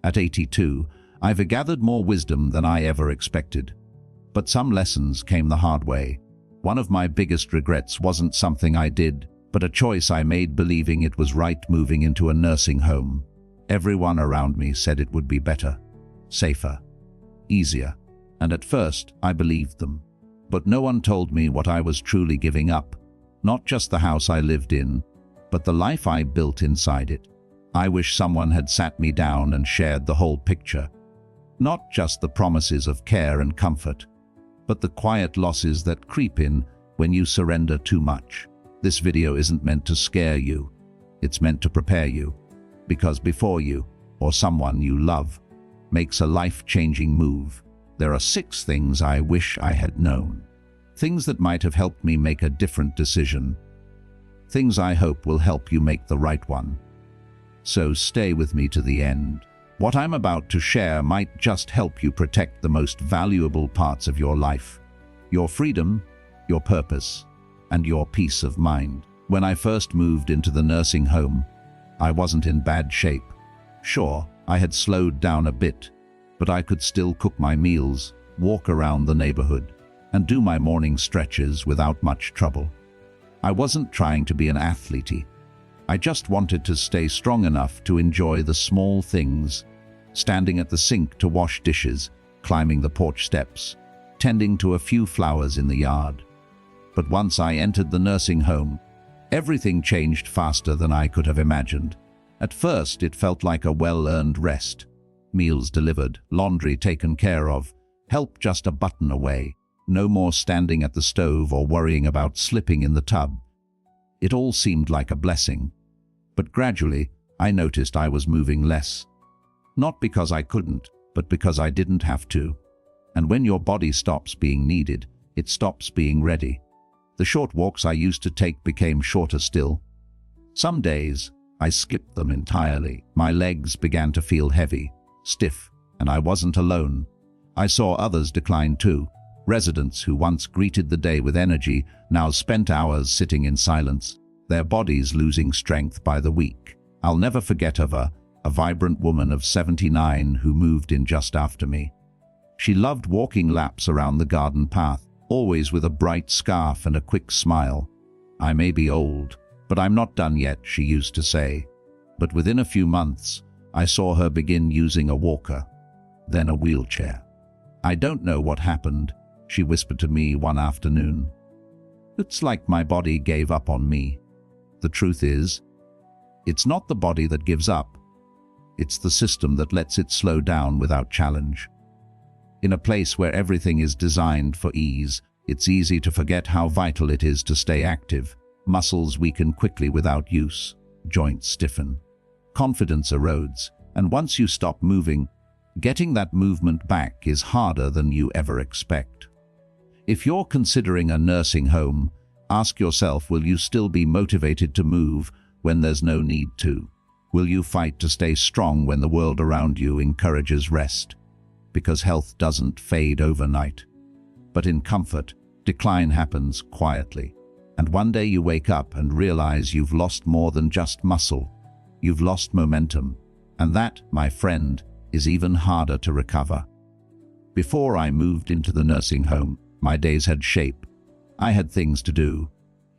At 82, I've gathered more wisdom than I ever expected. But some lessons came the hard way. One of my biggest regrets wasn't something I did, but a choice I made believing it was right moving into a nursing home. Everyone around me said it would be better, safer, easier, and at first I believed them. But no one told me what I was truly giving up, not just the house I lived in, but the life I built inside it. I wish someone had sat me down and shared the whole picture, not just the promises of care and comfort, but the quiet losses that creep in when you surrender too much. This video isn't meant to scare you, it's meant to prepare you, because before you, or someone you love, makes a life-changing move, there are 6 things I wish I had known. Things that might have helped me make a different decision. Things I hope will help you make the right one. So stay with me to the end. What I'm about to share might just help you protect the most valuable parts of your life: your freedom, your purpose, and your peace of mind. When I first moved into the nursing home, I wasn't in bad shape. Sure, I had slowed down a bit, but I could still cook my meals, walk around the neighborhood, and do my morning stretches without much trouble. I wasn't trying to be an athlete. I just wanted to stay strong enough to enjoy the small things, standing at the sink to wash dishes, climbing the porch steps, tending to a few flowers in the yard. But once I entered the nursing home, everything changed faster than I could have imagined. At first, it felt like a well-earned rest. Meals delivered, laundry taken care of, help just a button away. No more standing at the stove or worrying about slipping in the tub. It all seemed like a blessing. But gradually, I noticed I was moving less. Not because I couldn't, but because I didn't have to. And when your body stops being needed, it stops being ready. The short walks I used to take became shorter still. Some days, I skipped them entirely. My legs began to feel heavy, stiff, and I wasn't alone. I saw others decline too. Residents who once greeted the day with energy now spent hours sitting in silence, their bodies losing strength by the week. I'll never forget of a vibrant woman of 79 who moved in just after me. She loved walking laps around the garden path, always with a bright scarf and a quick smile. "I may be old, but I'm not done yet," she used to say. But within a few months, I saw her begin using a walker, then a wheelchair. "I don't know what happened," she whispered to me one afternoon. "It's like my body gave up on me." The truth is, it's not the body that gives up. It's the system that lets it slow down without challenge. In a place where everything is designed for ease, it's easy to forget how vital it is to stay active. Muscles weaken quickly without use. Joints stiffen. Confidence erodes. And once you stop moving, getting that movement back is harder than you ever expect. If you're considering a nursing home, ask yourself, will you still be motivated to move when there's no need to? Will you fight to stay strong when the world around you encourages rest? Because health doesn't fade overnight. But in comfort, decline happens quietly. And one day you wake up and realize you've lost more than just muscle. You've lost momentum. And that, my friend, is even harder to recover. Before I moved into the nursing home, my days had shape. I had things to do,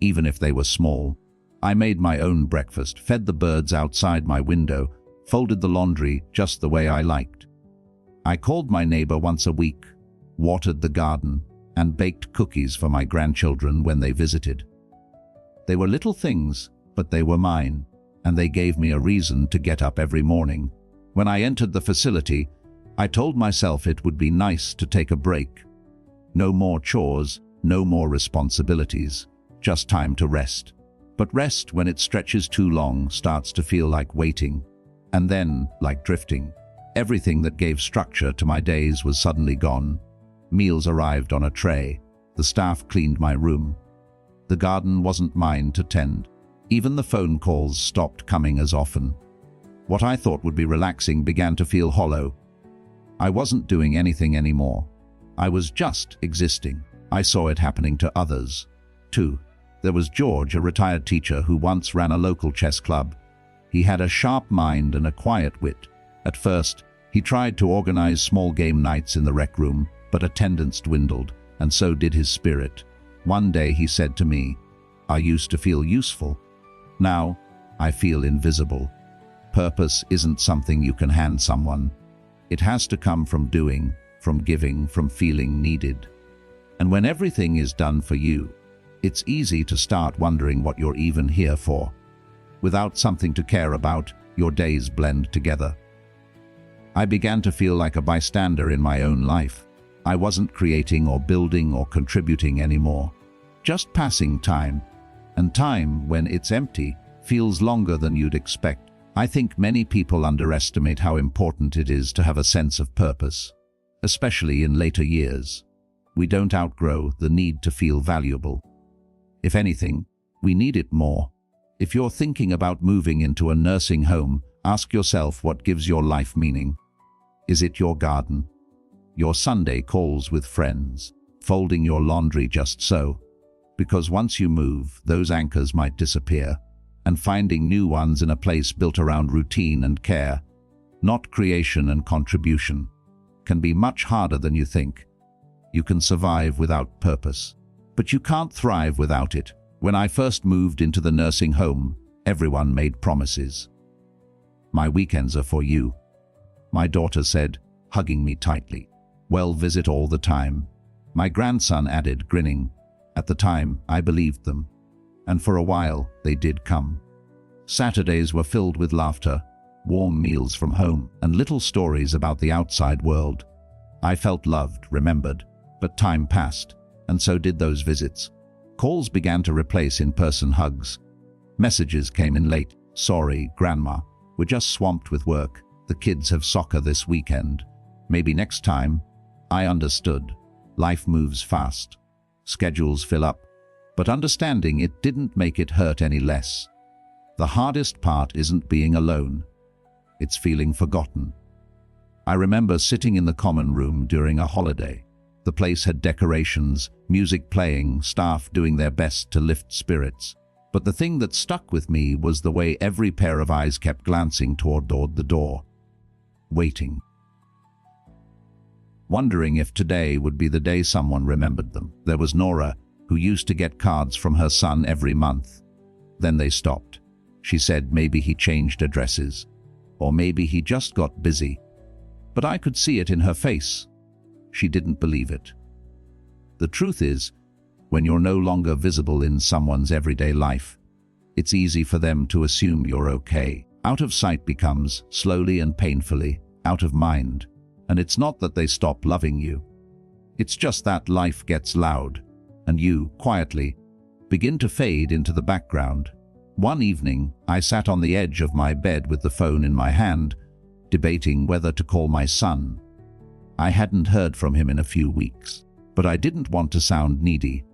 even if they were small. I made my own breakfast, fed the birds outside my window, folded the laundry just the way I liked. I called my neighbor once a week, watered the garden, and baked cookies for my grandchildren when they visited. They were little things, but they were mine, and they gave me a reason to get up every morning. When I entered the facility, I told myself it would be nice to take a break. No more chores, no more responsibilities, just time to rest. But rest, when it stretches too long, starts to feel like waiting, and then like drifting. Everything that gave structure to my days was suddenly gone. Meals arrived on a tray. The staff cleaned my room. The garden wasn't mine to tend. Even the phone calls stopped coming as often. What I thought would be relaxing began to feel hollow. I wasn't doing anything anymore. I was just existing. I saw it happening to others, too. There was George, a retired teacher who once ran a local chess club. He had a sharp mind and a quiet wit. At first, He tried to organize small game nights in the rec room, but attendance dwindled, and so did his spirit. One day he said to me, "I used to feel useful. Now, I feel invisible." Purpose isn't something you can hand someone. It has to come from doing, from giving, from feeling needed. And when everything is done for you, it's easy to start wondering what you're even here for. Without something to care about, your days blend together. I began to feel like a bystander in my own life. I wasn't creating or building or contributing anymore. Just passing time. And time, when it's empty, feels longer than you'd expect. I think many people underestimate how important it is to have a sense of purpose, especially in later years. We don't outgrow the need to feel valuable. If anything, we need it more. If you're thinking about moving into a nursing home, ask yourself what gives your life meaning. Is it your garden? Your Sunday calls with friends? Folding your laundry just so? Because once you move, those anchors might disappear, and finding new ones in a place built around routine and care, not creation and contribution, can be much harder than you think. You can survive without purpose, but you can't thrive without it. When I first moved into the nursing home, everyone made promises. "My weekends are for you," my daughter said, hugging me tightly. "We'll visit all the time," my grandson added, grinning. At the time, I believed them, and for a while, they did come. Saturdays were filled with laughter, warm meals from home, and little stories about the outside world. I felt loved, remembered, but time passed, and so did those visits. Calls began to replace in-person hugs. Messages came in late. "Sorry, Grandma, we're just swamped with work. The kids have soccer this weekend. Maybe next time." I understood. Life moves fast. Schedules fill up. But understanding it didn't make it hurt any less. The hardest part isn't being alone. It's feeling forgotten. I remember sitting in the common room during a holiday. The place had decorations, music playing, staff doing their best to lift spirits. But the thing that stuck with me was the way every pair of eyes kept glancing toward the door. Waiting. Wondering if today would be the day someone remembered them. There was Nora, who used to get cards from her son every month. Then they stopped. She said maybe he changed addresses, or maybe he just got busy. But I could see it in her face. She didn't believe it. The truth is, when you're no longer visible in someone's everyday life, it's easy for them to assume you're okay. Out of sight becomes, slowly and painfully, out of mind. And it's not that they stop loving you. It's just that life gets loud, and you, quietly, begin to fade into the background. One evening, I sat on the edge of my bed with the phone in my hand, debating whether to call my son. I hadn't heard from him in a few weeks, but I didn't want to sound needy.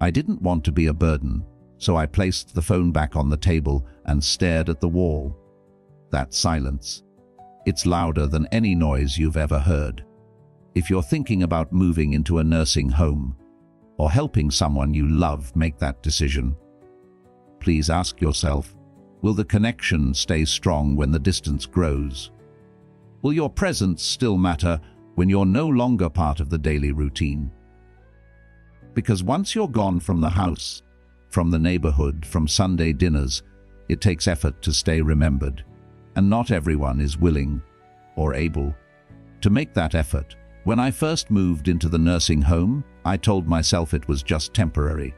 I didn't want to be a burden, so I placed the phone back on the table and stared at the wall. That silence. It's louder than any noise you've ever heard. If you're thinking about moving into a nursing home, or helping someone you love make that decision, please ask yourself, will the connection stay strong when the distance grows? Will your presence still matter when you're no longer part of the daily routine? Because once you're gone from the house, from the neighborhood, from Sunday dinners, it takes effort to stay remembered. And not everyone is willing or able to make that effort. When I first moved into the nursing home, I told myself it was just temporary.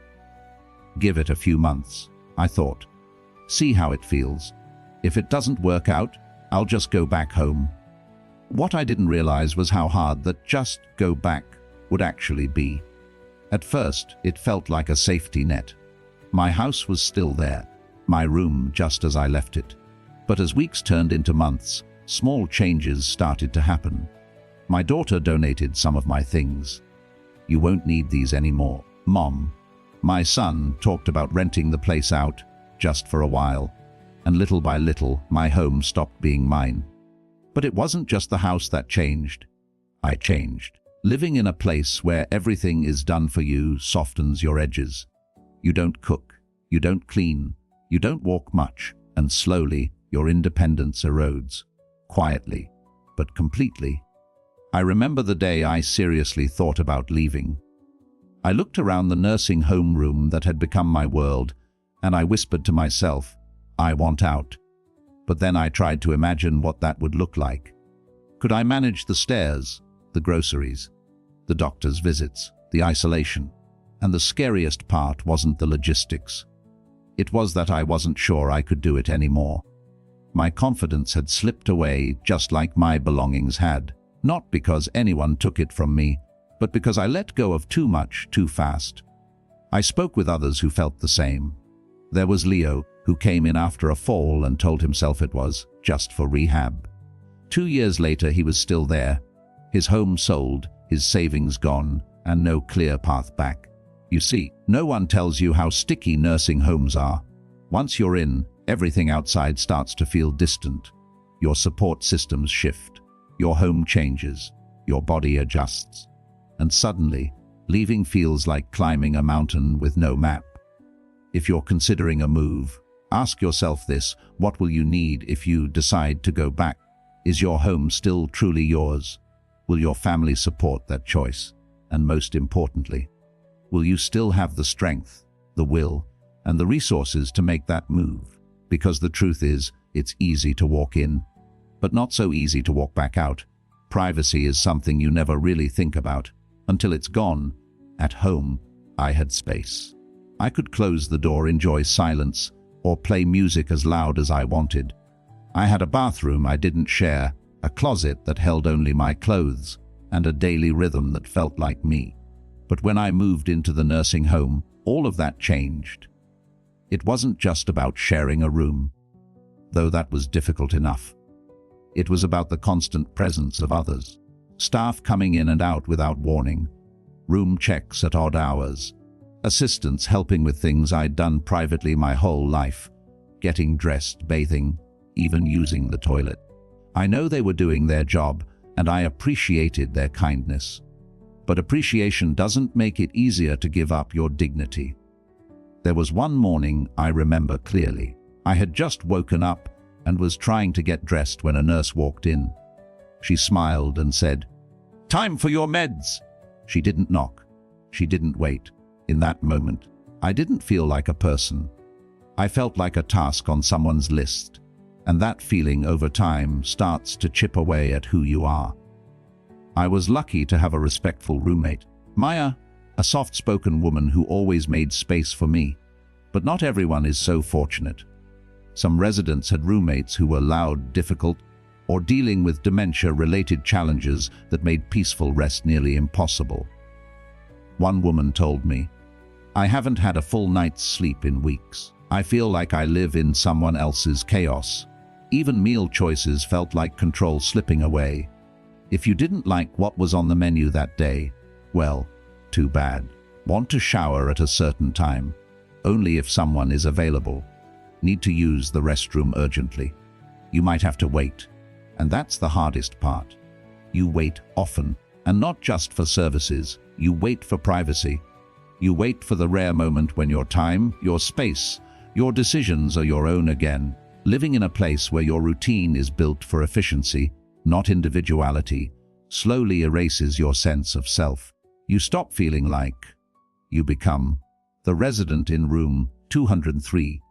Give it a few months, I thought. See how it feels. If it doesn't work out, I'll just go back home. What I didn't realize was how hard that just go back would actually be. At first, it felt like a safety net. My house was still there, my room just as I left it. But as weeks turned into months, small changes started to happen. My daughter donated some of my things. "You won't need these anymore, Mom." My son talked about renting the place out, just for a while. And little by little, my home stopped being mine. But it wasn't just the house that changed. I changed. Living in a place where everything is done for you softens your edges. You don't cook, you don't clean, you don't walk much, and slowly, your independence erodes. Quietly. but completely. I remember the day I seriously thought about leaving. I looked around the nursing home room that had become my world, and I whispered to myself, I want out. But then I tried to imagine what that would look like. Could I manage the stairs, the groceries, the doctor's visits, the isolation? And the scariest part wasn't the logistics. It was that I wasn't sure I could do it anymore. My confidence had slipped away just like my belongings had, not because anyone took it from me, but because I let go of too much too fast. I spoke with others who felt the same. There was Leo, who came in after a fall and told himself it was just for rehab. 2 years later, he was still there, his home sold, his savings gone, and no clear path back. You see, no one tells you how sticky nursing homes are. Once you're in, everything outside starts to feel distant. Your support systems shift, your home changes, your body adjusts. And suddenly, leaving feels like climbing a mountain with no map. If you're considering a move, ask yourself this: what will you need if you decide to go back? Is your home still truly yours? Will your family support that choice? And most importantly, will you still have the strength, the will, and the resources to make that move? Because the truth is, it's easy to walk in, but not so easy to walk back out. Privacy is something you never really think about until it's gone. At home, I had space. I could close the door, enjoy silence, or play music as loud as I wanted. I had a bathroom I didn't share, a closet that held only my clothes, and a daily rhythm that felt like me. But when I moved into the nursing home, all of that changed. It wasn't just about sharing a room, though that was difficult enough. It was about the constant presence of others, staff coming in and out without warning, room checks at odd hours, assistants helping with things I'd done privately my whole life, getting dressed, bathing, even using the toilet. I know they were doing their job, and I appreciated their kindness. But appreciation doesn't make it easier to give up your dignity. There was one morning I remember clearly. I had just woken up and was trying to get dressed when a nurse walked in. She smiled and said, "Time for your meds." She didn't knock. She didn't wait. In that moment, I didn't feel like a person. I felt like a task on someone's list, and that feeling over time starts to chip away at who you are. I was lucky to have a respectful roommate, Maya, a soft-spoken woman who always made space for me. But not everyone is so fortunate. Some residents had roommates who were loud, difficult, or dealing with dementia-related challenges that made peaceful rest nearly impossible. One woman told me, "I haven't had a full night's sleep in weeks. I feel like I live in someone else's chaos." Even meal choices felt like control slipping away. If you didn't like what was on the menu that day, well, too bad. Want to shower at a certain time? Only if someone is available. Need to use the restroom urgently? You might have to wait. And that's the hardest part. You wait often, and not just for services. You wait for privacy. You wait for the rare moment when your time, your space, your decisions are your own again. Living in a place where your routine is built for efficiency, not individuality, slowly erases your sense of self. You stop feeling like you become the resident in room 203.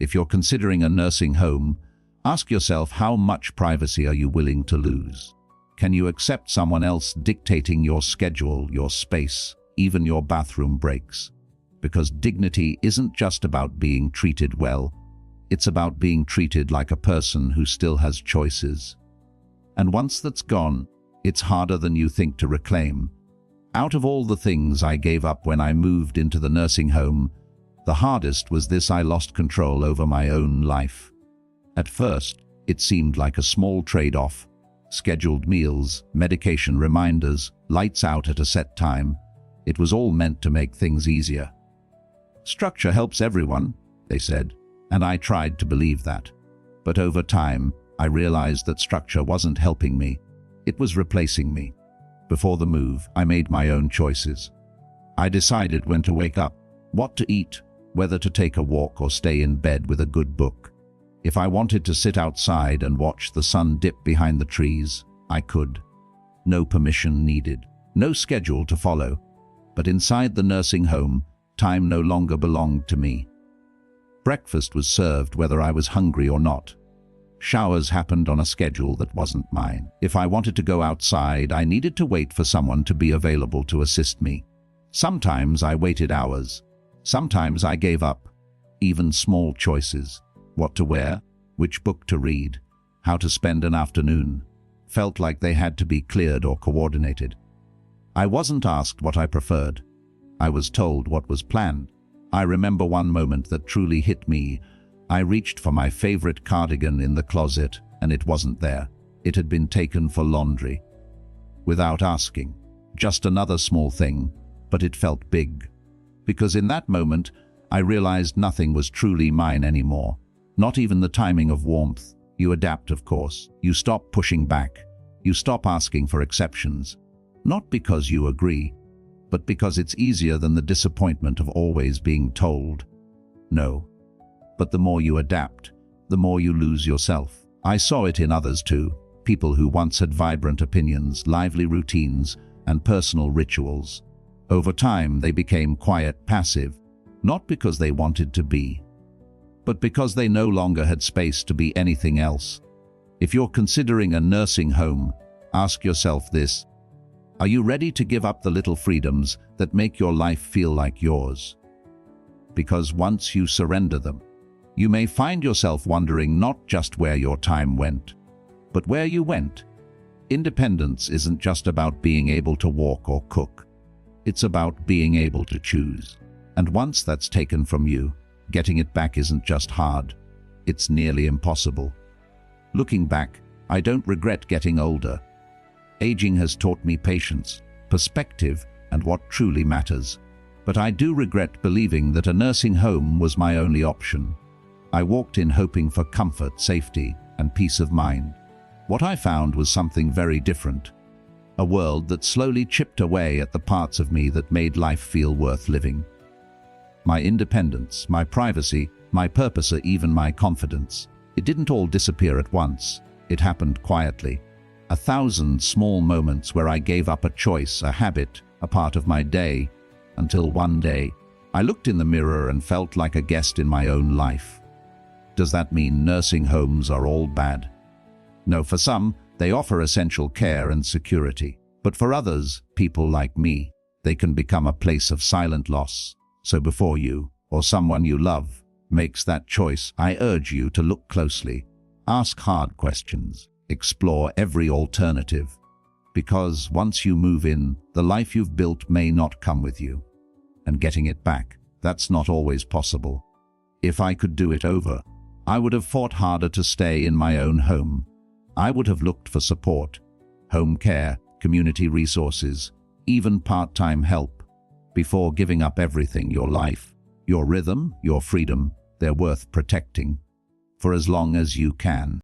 If you're considering a nursing home, ask yourself, how much privacy are you willing to lose? Can you accept someone else dictating your schedule, your space, even your bathroom breaks? Because dignity isn't just about being treated well, it's about being treated like a person who still has choices. And once that's gone, it's harder than you think to reclaim. Out of all the things I gave up when I moved into the nursing home, the hardest was this: I lost control over my own life. At first, it seemed like a small trade-off. Scheduled meals, medication reminders, lights out at a set time. It was all meant to make things easier. Structure helps everyone, they said, and I tried to believe that. But over time, I realized that structure wasn't helping me. It was replacing me. Before the move, I made my own choices. I decided when to wake up, what to eat, whether to take a walk or stay in bed with a good book. If I wanted to sit outside and watch the sun dip behind the trees, I could. No permission needed, no schedule to follow. But inside the nursing home, time no longer belonged to me. Breakfast was served whether I was hungry or not. Showers happened on a schedule that wasn't mine. If I wanted to go outside, I needed to wait for someone to be available to assist me. Sometimes I waited hours. Sometimes I gave up. Even small choices, what to wear, which book to read, how to spend an afternoon, felt like they had to be cleared or coordinated. I wasn't asked what I preferred. I was told what was planned. I remember one moment that truly hit me. I reached for my favorite cardigan in the closet, and it wasn't there. It had been taken for laundry. Without asking. Just another small thing, but it felt big. Because in that moment, I realized nothing was truly mine anymore. Not even the timing of warmth. You adapt, of course. You stop pushing back. You stop asking for exceptions. Not because you agree, but because it's easier than the disappointment of always being told no. But the more you adapt, the more you lose yourself. I saw it in others too. People who once had vibrant opinions, lively routines, and personal rituals. Over time, they became quiet, passive, not because they wanted to be, but because they no longer had space to be anything else. If you're considering a nursing home, ask yourself this: are you ready to give up the little freedoms that make your life feel like yours? Because once you surrender them, you may find yourself wondering not just where your time went, but where you went. Independence isn't just about being able to walk or cook. It's about being able to choose. And once that's taken from you, getting it back isn't just hard, it's nearly impossible. Looking back, I don't regret getting older. Aging has taught me patience, perspective, and what truly matters. But I do regret believing that a nursing home was my only option. I walked in hoping for comfort, safety, and peace of mind. What I found was something very different. A world that slowly chipped away at the parts of me that made life feel worth living. My independence, my privacy, my purpose, or even my confidence. It didn't all disappear at once. It happened quietly. 1,000 small moments where I gave up a choice, a habit, a part of my day, until one day, I looked in the mirror and felt like a guest in my own life. Does that mean nursing homes are all bad? No, for some, they offer essential care and security. But for others, people like me, they can become a place of silent loss. So before you, or someone you love, makes that choice, I urge you to look closely. Ask hard questions. Explore every alternative. Because once you move in, the life you've built may not come with you. And getting it back, that's not always possible. If I could do it over, I would have fought harder to stay in my own home. I would have looked for support, home care, community resources, even part-time help, before giving up everything: your life, your rhythm, your freedom. They're worth protecting for as long as you can.